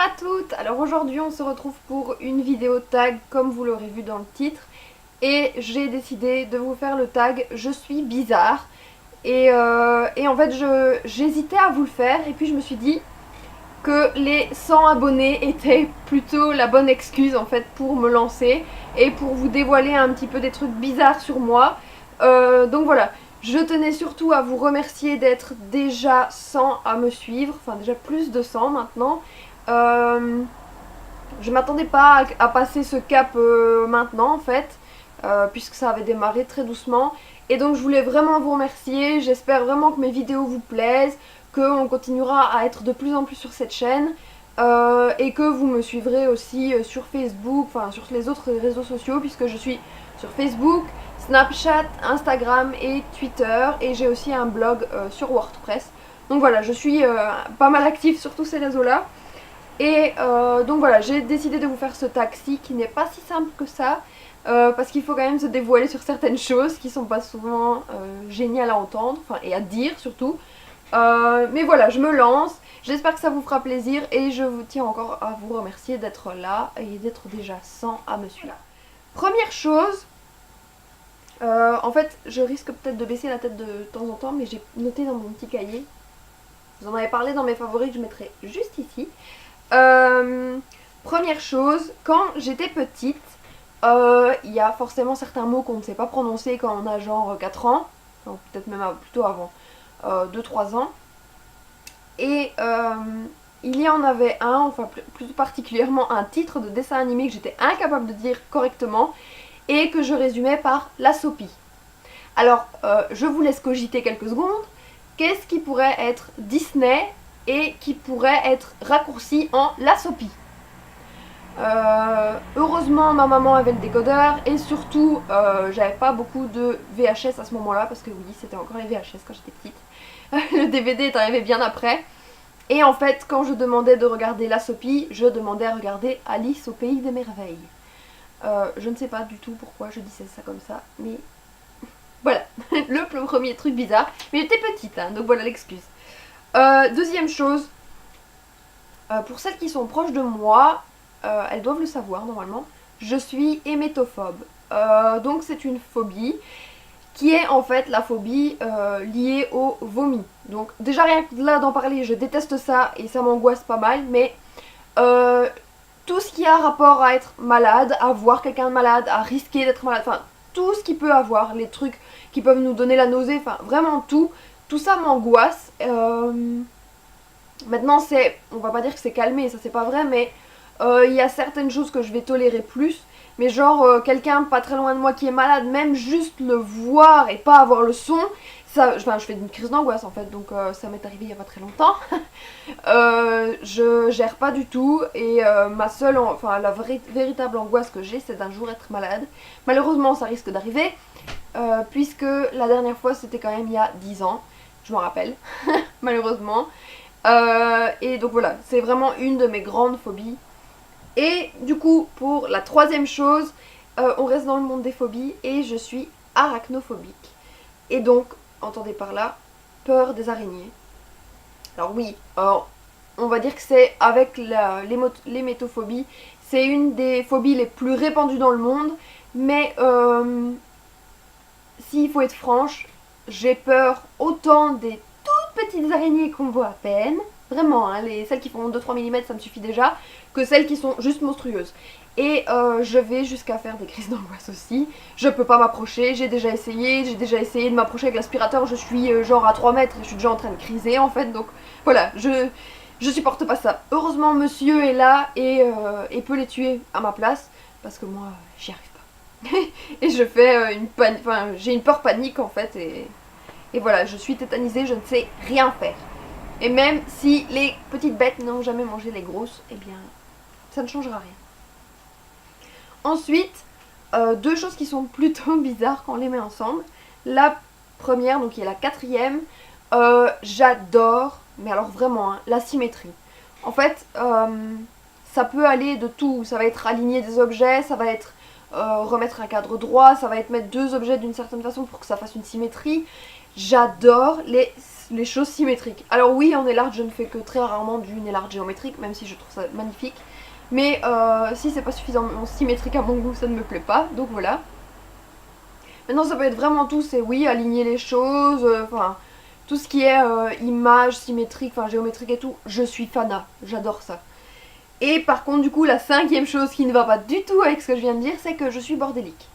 à toutes. Alors aujourd'hui on se retrouve pour une vidéo tag comme vous l'aurez vu dans le titre. Et j'ai décidé de vous faire le tag Je suis bizarre. Et en fait j'hésitais à vous le faire et puis je me suis dit que les 100 abonnés étaient plutôt la bonne excuse en fait pour me lancer et pour vous dévoiler un petit peu des trucs bizarres sur moi. Donc voilà, je tenais surtout à vous remercier d'être déjà 100 à me suivre, enfin déjà plus de 100 maintenant. Je m'attendais pas à passer ce cap maintenant en fait, puisque ça avait démarré très doucement. Et donc je voulais vraiment vous remercier, j'espère vraiment que mes vidéos vous plaisent, qu'on continuera à être de plus en plus sur cette chaîne. Et que vous me suivrez aussi sur Facebook, enfin sur les autres réseaux sociaux, puisque je suis sur Facebook, Snapchat, Instagram et Twitter, et j'ai aussi un blog sur WordPress. Donc voilà, je suis pas mal active sur tous ces réseaux là. Et donc voilà, j'ai décidé de vous faire ce tag-ci qui n'est pas si simple que ça, parce qu'il faut quand même se dévoiler sur certaines choses qui sont pas souvent géniales à entendre, enfin et à dire surtout. Mais voilà, je me lance, j'espère que ça vous fera plaisir et je vous tiens encore à vous remercier d'être là et d'être déjà 100 à me suivre. Première chose, en fait je risque peut-être de baisser la tête de temps en temps, mais j'ai noté dans mon petit cahier, vous en avez parlé dans mes favoris que je mettrai juste ici. Première chose, quand j'étais petite, il y a forcément certains mots qu'on ne sait pas prononcer quand on a genre 4 ans, enfin, peut-être même plutôt avant 2-3 ans. Et il y en avait un, enfin plus particulièrement un titre de dessin animé que j'étais incapable de dire correctement et que je résumais par la Sophie. Alors, je vous laisse cogiter quelques secondes. Qu'est-ce qui pourrait être Disney et qui pourrait être raccourci en la Sophie? Heureusement ma maman avait le décodeur et surtout j'avais pas beaucoup de VHS à ce moment là parce que oui c'était encore les VHS quand j'étais petite. Le DVD est arrivé bien après et en fait quand je demandais de regarder la Sophie je demandais à regarder Alice au pays des merveilles. Je ne sais pas du tout pourquoi je disais ça comme ça mais voilà le premier truc bizarre, mais j'étais petite hein, donc voilà l'excuse. Deuxième chose, pour celles qui sont proches de moi, elles doivent le savoir normalement, je suis hémétophobe. Donc c'est une phobie qui est en fait la phobie liée au vomi. Donc déjà rien que là d'en parler, je déteste ça et ça m'angoisse pas mal, mais tout ce qui a rapport à être malade, à voir quelqu'un de malade, à risquer d'être malade, enfin tout ce qui peut avoir, les trucs qui peuvent nous donner la nausée, enfin vraiment tout ça m'angoisse. Maintenant c'est, on va pas dire que c'est calmé, ça c'est pas vrai, mais il y a certaines choses que je vais tolérer plus, mais genre quelqu'un pas très loin de moi qui est malade, même juste le voir et pas avoir le son, ça, enfin, je fais une crise d'angoisse en fait, donc ça m'est arrivé il y a pas très longtemps. Je gère pas du tout et ma seule, enfin la véritable angoisse que j'ai c'est d'un jour être malade. Malheureusement ça risque d'arriver, puisque la dernière fois c'était quand même il y a 10 ans, je m'en rappelle, malheureusement. Et donc voilà, c'est vraiment une de mes grandes phobies. Et du coup, pour la troisième chose, on reste dans le monde des phobies et je suis arachnophobique. Et donc, entendez par là, peur des araignées. Alors oui, on va dire que c'est avec l'hémétophobie, c'est une des phobies les plus répandues dans le monde. Mais s'il faut être franche, j'ai peur autant des toutes petites araignées qu'on voit à peine, vraiment, hein, celles qui font 2-3 mm ça me suffit déjà, que celles qui sont juste monstrueuses. Et je vais jusqu'à faire des crises d'angoisse aussi. Je peux pas m'approcher, j'ai déjà essayé de m'approcher avec l'aspirateur, je suis genre à 3 mètres et je suis déjà en train de criser en fait, donc voilà, je supporte pas ça. Heureusement monsieur est là et peut les tuer à ma place, parce que moi j'y arrive pas. Et je fais j'ai une peur panique en fait et voilà, je suis tétanisée, je ne sais rien faire. Et même si les petites bêtes n'ont jamais mangé les grosses, eh bien ça ne changera rien. Ensuite, deux choses qui sont plutôt bizarres quand on les met ensemble. La première, donc qui est la quatrième, j'adore, mais alors vraiment, hein, la symétrie. En fait, ça peut aller de tout. Ça va être aligner des objets, ça va être remettre un cadre droit, ça va être mettre deux objets d'une certaine façon pour que ça fasse une symétrie. J'adore les choses symétriques. Alors oui, en nail art, je ne fais que très rarement du nail art géométrique, même si je trouve ça magnifique. Mais si c'est pas suffisamment symétrique à mon goût, ça ne me plaît pas. Donc voilà. Maintenant, ça peut être vraiment tout. C'est oui, aligner les choses. Enfin, tout ce qui est image symétrique, enfin géométrique et tout. Je suis fana. J'adore ça. Et par contre, du coup, la cinquième chose qui ne va pas du tout avec ce que je viens de dire, c'est que je suis bordélique.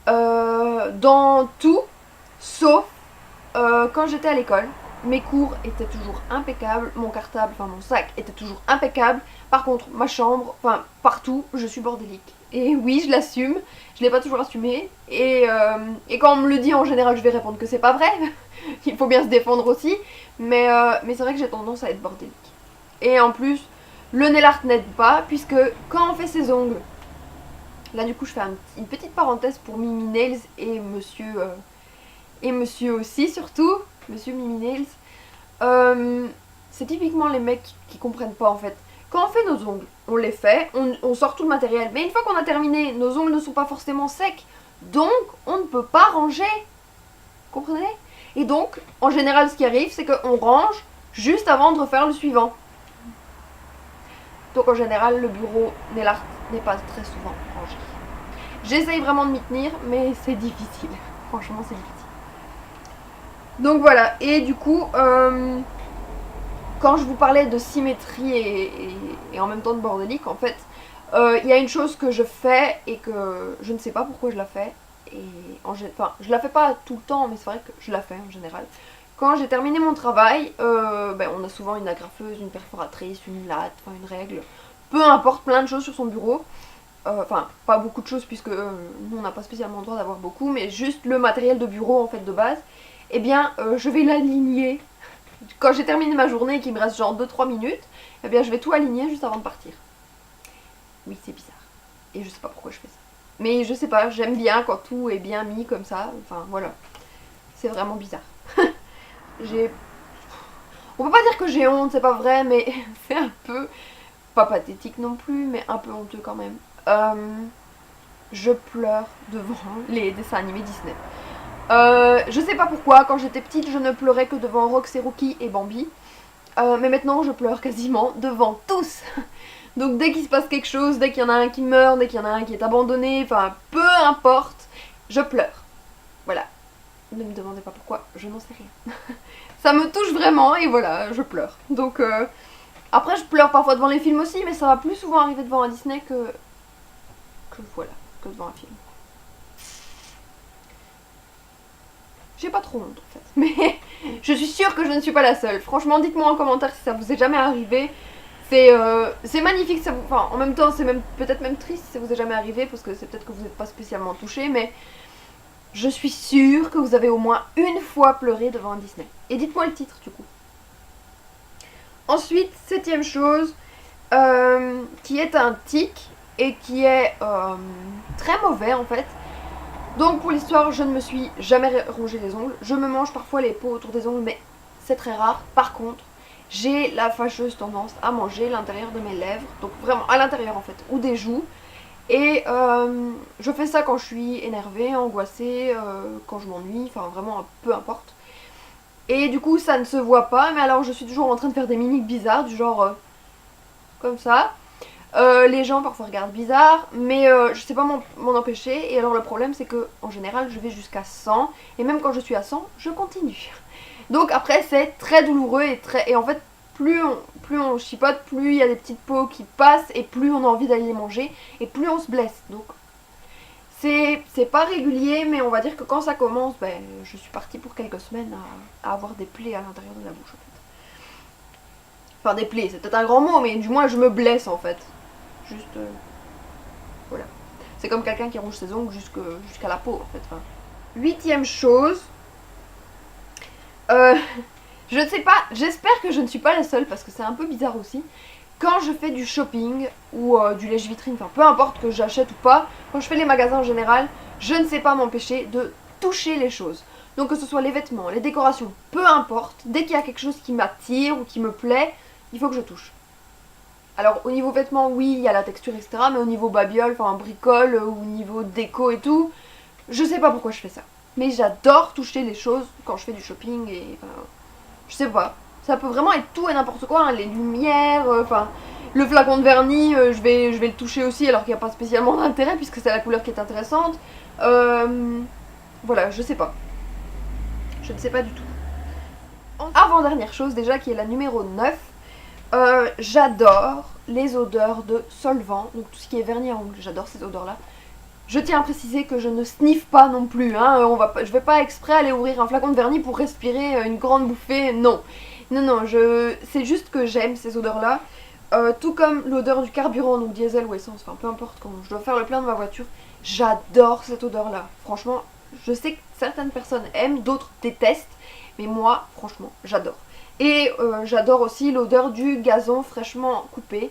Dans tout, sauf quand j'étais à l'école. Mes cours étaient toujours impeccables, mon cartable, enfin mon sac était toujours impeccable. Par contre, ma chambre, enfin partout, je suis bordélique. Et oui, je l'assume, je l'ai pas toujours assumé. Et quand on me le dit, en général, je vais répondre que c'est pas vrai. Il faut bien se défendre aussi. Mais c'est vrai que j'ai tendance à être bordélique. Et en plus, le nail art n'aide pas, puisque quand on fait ses ongles, là du coup je fais une petite parenthèse pour Mimi Nails et monsieur aussi surtout, monsieur Mimi Nails. C'est typiquement les mecs qui comprennent pas en fait. Quand on fait nos ongles, on les fait, on sort tout le matériel, mais une fois qu'on a terminé, nos ongles ne sont pas forcément secs, donc on ne peut pas ranger. Comprenez? Et donc, en général, ce qui arrive, c'est qu'on range juste avant de refaire le suivant. Donc en général, le bureau nail art n'est pas très souvent rangé. J'essaye vraiment de m'y tenir, mais c'est difficile. Franchement, c'est difficile. Donc voilà, et du coup, quand je vous parlais de symétrie et en même temps de bordélique, en fait, il y a une chose que je fais et que je ne sais pas pourquoi je la fais. Enfin, je la fais pas tout le temps, mais c'est vrai que je la fais en général. Quand j'ai terminé mon travail, on a souvent une agrafeuse, une perforatrice, une latte, enfin une règle, peu importe, plein de choses sur son bureau. Enfin, pas beaucoup de choses puisque nous on n'a pas spécialement le droit d'avoir beaucoup, mais juste le matériel de bureau en fait de base. Eh bien, je vais l'aligner. Quand j'ai terminé ma journée et qu'il me reste genre 2-3 minutes, eh bien je vais tout aligner juste avant de partir. Oui, c'est bizarre. Et je sais pas pourquoi je fais ça. Mais je sais pas, j'aime bien quand tout est bien mis comme ça. Enfin, voilà. C'est vraiment bizarre. J'ai... On peut pas dire que j'ai honte, c'est pas vrai, mais c'est un peu... Pas pathétique non plus, mais un peu honteux quand même. Je pleure devant les dessins animés Disney. Je sais pas pourquoi, quand j'étais petite, je ne pleurais que devant Rox et Rookie et Bambi. Mais maintenant, je pleure quasiment devant tous. Donc dès qu'il se passe quelque chose, dès qu'il y en a un qui meurt, dès qu'il y en a un qui est abandonné, enfin peu importe, je pleure. Voilà. Ne me demandez pas pourquoi, je n'en sais rien. Ça me touche vraiment et voilà, je pleure. Donc après je pleure parfois devant les films aussi, mais ça va plus souvent arriver devant un Disney que devant un film. J'ai pas trop honte en fait, mais je suis sûre que je ne suis pas la seule. Franchement, dites-moi en commentaire si ça vous est jamais arrivé. C'est magnifique, ça vous... Enfin, en même temps, c'est même peut-être même triste si ça vous est jamais arrivé, parce que c'est peut-être que vous n'êtes pas spécialement touché, mais je suis sûre que vous avez au moins une fois pleuré devant un Disney. Et dites-moi le titre du coup. Ensuite, septième chose, qui est un tic et qui est très mauvais en fait. Donc pour l'histoire, je ne me suis jamais rongé les ongles. Je me mange parfois les peaux autour des ongles, mais c'est très rare. Par contre, j'ai la fâcheuse tendance à manger l'intérieur de mes lèvres, donc vraiment à l'intérieur en fait, ou des joues. Et je fais ça quand je suis énervée, angoissée, quand je m'ennuie, enfin vraiment peu importe. Et du coup ça ne se voit pas, mais alors je suis toujours en train de faire des mimiques bizarres, du genre comme ça. Les gens parfois regardent bizarre, mais je sais pas m'en empêcher. Et alors le problème c'est que en général je vais jusqu'à 100, et même quand je suis à 100, je continue. Donc après c'est très douloureux et en fait plus on chipote, plus il y a des petites peaux qui passent et plus on a envie d'aller les manger et plus on se blesse. Donc c'est pas régulier, mais on va dire que quand ça commence, ben, je suis partie pour quelques semaines à avoir des plaies à l'intérieur de la bouche en fait. Enfin des plaies, c'est peut-être un grand mot, mais du moins je me blesse en fait. Juste voilà. C'est comme quelqu'un qui ronge ses ongles jusqu'à la peau en fait. Enfin. Huitième chose, je ne sais pas, j'espère que je ne suis pas la seule parce que c'est un peu bizarre aussi. Quand je fais du shopping ou du lèche-vitrine, enfin peu importe que j'achète ou pas, quand je fais les magasins en général, je ne sais pas m'empêcher de toucher les choses. Donc que ce soit les vêtements, les décorations, peu importe, dès qu'il y a quelque chose qui m'attire ou qui me plaît, il faut que je touche. Alors au niveau vêtements, oui, il y a la texture, etc. Mais au niveau babiole, enfin bricole, ou au niveau déco et tout, je sais pas pourquoi je fais ça. mais j'adore toucher les choses quand je fais du shopping et je sais pas. Ça peut vraiment être tout et n'importe quoi, hein, les lumières, le flacon de vernis, je vais le toucher aussi alors qu'il n'y a pas spécialement d'intérêt puisque c'est la couleur qui est intéressante. Voilà, je sais pas. Je ne sais pas du tout. Avant-dernière chose déjà qui est la numéro 9, j'adore les odeurs de solvant, donc tout ce qui est vernis à ongles, j'adore ces odeurs là. Je tiens à préciser que je ne sniffe pas non plus, hein. Je vais pas exprès aller ouvrir un flacon de vernis pour respirer une grande bouffée, non. Non, c'est juste que j'aime ces odeurs là, tout comme l'odeur du carburant, donc diesel ou essence, enfin peu importe, quand je dois faire le plein de ma voiture, j'adore cette odeur là. Franchement, je sais que certaines personnes aiment, d'autres détestent, mais moi, franchement, j'adore. Et j'adore aussi l'odeur du gazon fraîchement coupé.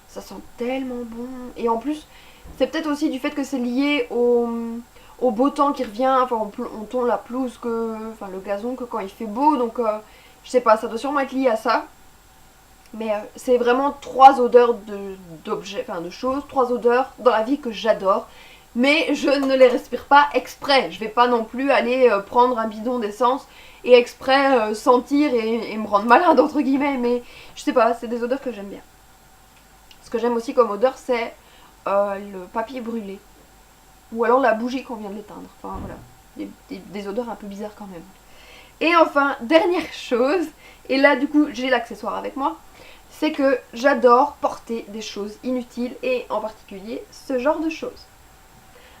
Ça sent tellement bon. Et en plus, c'est peut-être aussi du fait que c'est lié au beau temps qui revient. Enfin, on tond la pelouse, le gazon que quand il fait beau. Donc, je sais pas, ça doit sûrement être lié à ça. Mais c'est vraiment 3 odeurs d'objets, de choses, 3 odeurs dans la vie que j'adore. Mais je ne les respire pas exprès. Je vais pas non plus aller prendre un bidon d'essence et exprès sentir et me rendre malade entre guillemets, mais je sais pas, c'est des odeurs que j'aime bien. Ce que j'aime aussi comme odeur, c'est le papier brûlé ou alors la bougie qu'on vient de l'éteindre. Enfin voilà, des odeurs un peu bizarres quand même. Et enfin, dernière chose, et là du coup j'ai l'accessoire avec moi, c'est que j'adore porter des choses inutiles et en particulier ce genre de choses.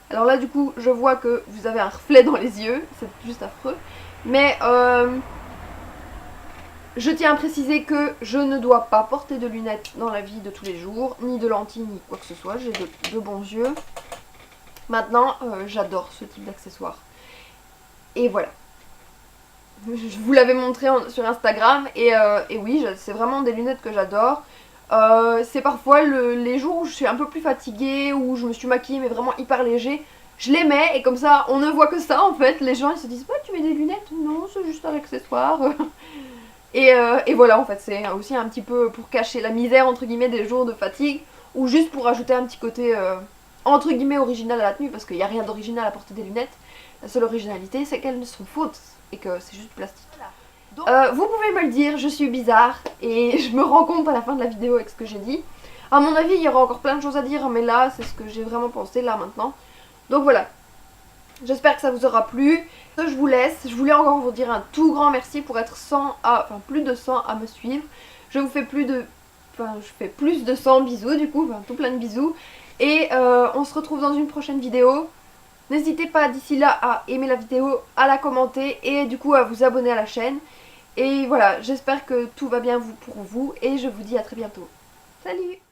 Alors là du coup je vois que vous avez un reflet dans les yeux, c'est juste affreux. Mais je tiens à préciser que je ne dois pas porter de lunettes dans la vie de tous les jours, ni de lentilles, ni quoi que ce soit. J'ai de bons yeux. Maintenant, j'adore ce type d'accessoires. Et voilà. Je vous l'avais montré sur Instagram. Et oui, c'est vraiment des lunettes que j'adore. C'est parfois les jours où je suis un peu plus fatiguée, où je me suis maquillée mais vraiment hyper léger. Je les mets et comme ça on ne voit que ça en fait. Les gens ils se disent bah tu mets des lunettes? Non, c'est juste un accessoire. Et voilà en fait, c'est aussi un petit peu pour cacher la misère entre guillemets des jours de fatigue. Ou juste pour ajouter un petit côté entre guillemets original à la tenue. Parce qu'il n'y a rien d'original à porter des lunettes. La seule originalité c'est qu'elles sont fausses et que c'est juste plastique. Vous pouvez me le dire, je suis bizarre et je me rends compte à la fin de la vidéo avec ce que j'ai dit. À mon avis il y aura encore plein de choses à dire mais là c'est ce que j'ai vraiment pensé là maintenant. Donc voilà, j'espère que ça vous aura plu. Je vous laisse, je voulais encore vous dire un tout grand merci pour être plus de 100 à me suivre. Je vous fais je fais plus de 100 bisous du coup, tout plein de bisous. Et on se retrouve dans une prochaine vidéo. N'hésitez pas d'ici là à aimer la vidéo, à la commenter et du coup à vous abonner à la chaîne. Et voilà, j'espère que tout va bien pour vous et je vous dis à très bientôt. Salut!